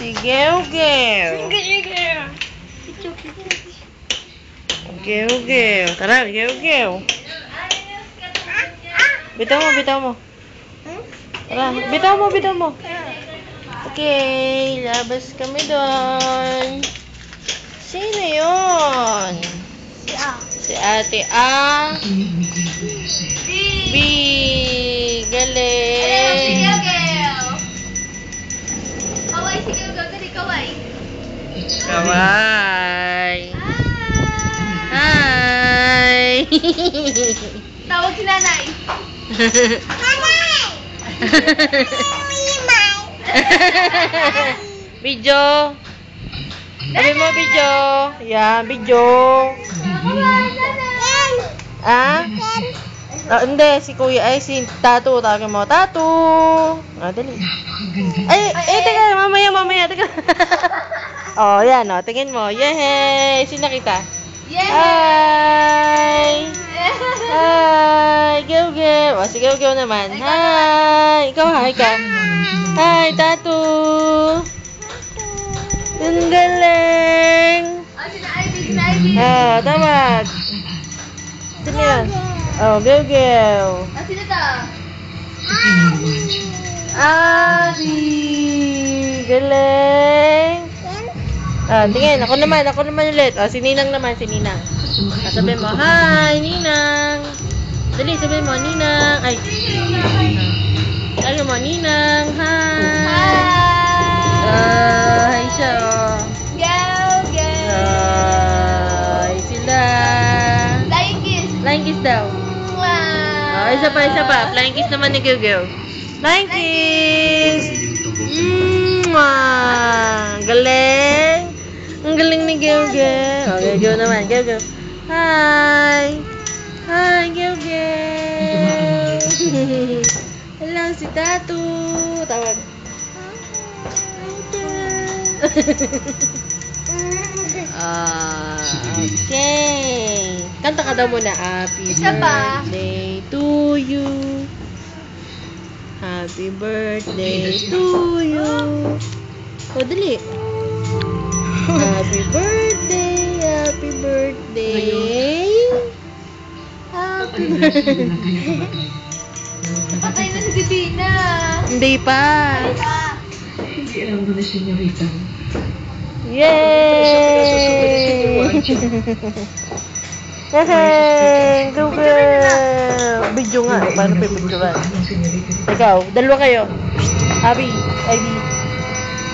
Si Geo-Geo. Geo-Geo. Tara, Geo-Geo. Bitaw mo. Tara, bitaw mo. Okay, labas kami doon. Sino yun? Si Ate A. B. Galing. Kaway, sige, gagawin kaway. Kaway. Hi. Tawag si nanay. Video. Sabi mo video. Yan, video. Ah? Hindi, si Kuya ay si Tatu. Tawagin mo, Tatu. Dali. Ay, teka, mamaya, teka. Oh, yan, tingin mo. Yay! Sino kita? Hi! Hi! Geo-Geo. Si Geo-Geo naman. Hi! Ikaw, hi ka. Hi, Tatu. Ang galing. Tawag. Sino yan? Geo-Geo. Sino to? Abi! Galing! Tingin, ako naman ulit. Si Ninang naman, si Ninang. Sabihin mo, hi, Ninang! Dali, sabihin mo, Ninang! Ay! Sabihin mo, Ninang! Hi! Hi siya, oh. Hi sila! Flying kiss daw. Isa pa. Flying kiss naman ni Geo-Geo. Flying kiss! Galing! Ang galing ni Geo-Geo. Geo-Geo naman. Geo-Geo. Hi! Hi, Geo-Geo. Hello, si Tatu. Tawag. Okay. Kanta ka daw muna. Happy birthday to you. Happy birthday to you. Dali. Happy birthday. Happy birthday. Happy birthday. Patay na si Divina. Hindi pa. Hindi alam mo na senyorita. Yay! Hey! Go girl! Video nga. Paano pa yung video nga? Ikaw, dalawa kayo. Abby, Ivy.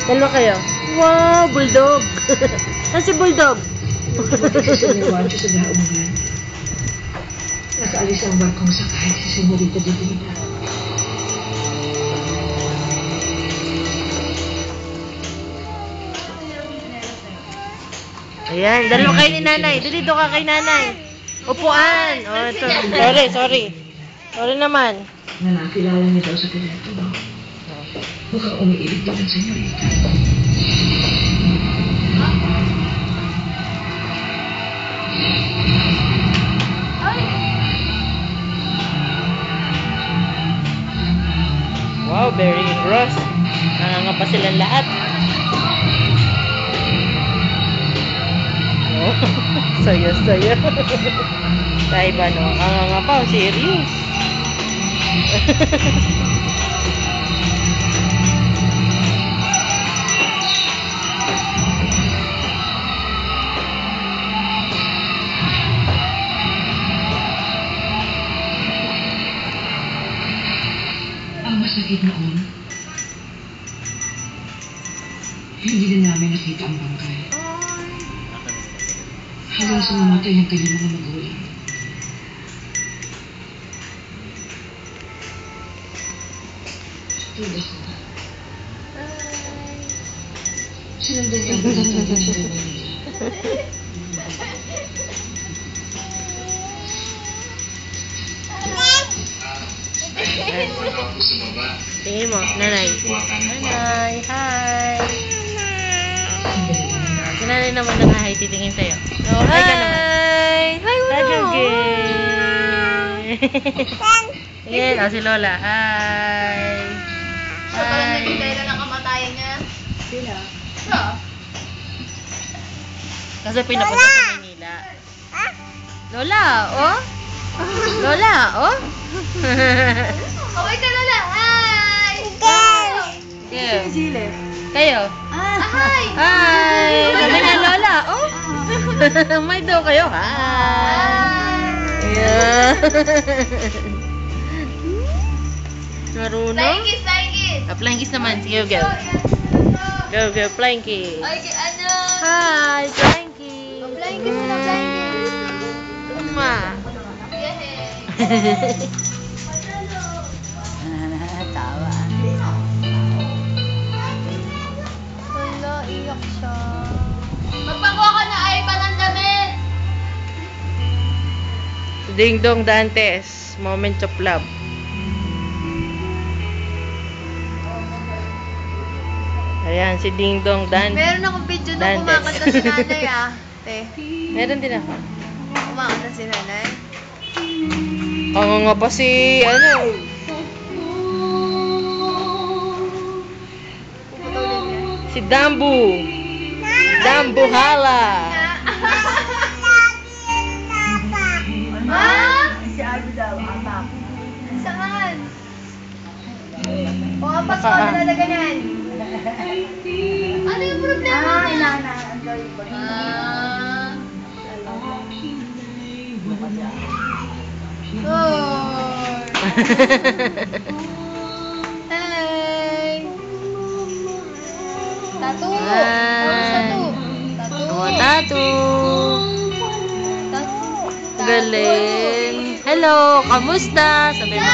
Dalawa kayo. Wow! Bulldog! Ano si Bulldog? Siniwan siya sa daungan. Nakaalis ang barkong sakay si senyorita Divina. Ayan, dalawa kayo ni nanay. Dito ka kay nanay. Upuan. Ito. Sorry. Sorry naman. Na nakilala niya daw sa telepono. Mukhang umiibig daw ng senyorita. Wow, very engrossed. Nangangapa silang lahat. Oh, saya. Tayo ba, no? Nangangapa, serious. Ang masakit noon, hindi na namin nakita ang bangkay. Hanggang sa mamatay ang kanyang mga magulang. Tudas na. Sinundan niya ang pagkakaganda niya. Tingin mo, nanay. Nanay, hi. Si nanay naman na hi, titingin sa'yo. Oh, hi ka naman. Hi, Ayan, si Lola. Hi. Sa pala naging kailan ang kamatayan niya? Sila. Kasi pinapunta sa Manila. Lola, oh? Lola, oh? Kaway ka Lola. Hi! Kayo. Kayo. Hi! Hi! Sabi niya, Lola, oh? May daw kayo, hi! Yeah. Marunong? Flying kiss, flying kiss. Flying kiss naman. Sige, go. Go, flying kiss. Ay, ano? Hi, flying kiss. Flying kiss na, flying kiss. Uma. Yay! Tawa. Wala, iyak siya. Magpakuha ka na ay ng damit. Ding Dong Dantes. Moment of love. Ayan, si Ding Dong Dantes. Meron akong video na Dantes. kumakanta si nanay Te, Meron din ako. kumakanta si nanay. Ang nga pa si, ano, Puputulin niya. si Dambu. Dambu Hala. Ah? Si Ado daw, apak. Saan? O, apas ko, nalalaga niyan. Ano yung problema niya? Oh. Hey. Tattoo. Tapos tattoo. Tattoo. Mga tattoo. Tattoo. Galing. Hello, kamusta? Sabi mo.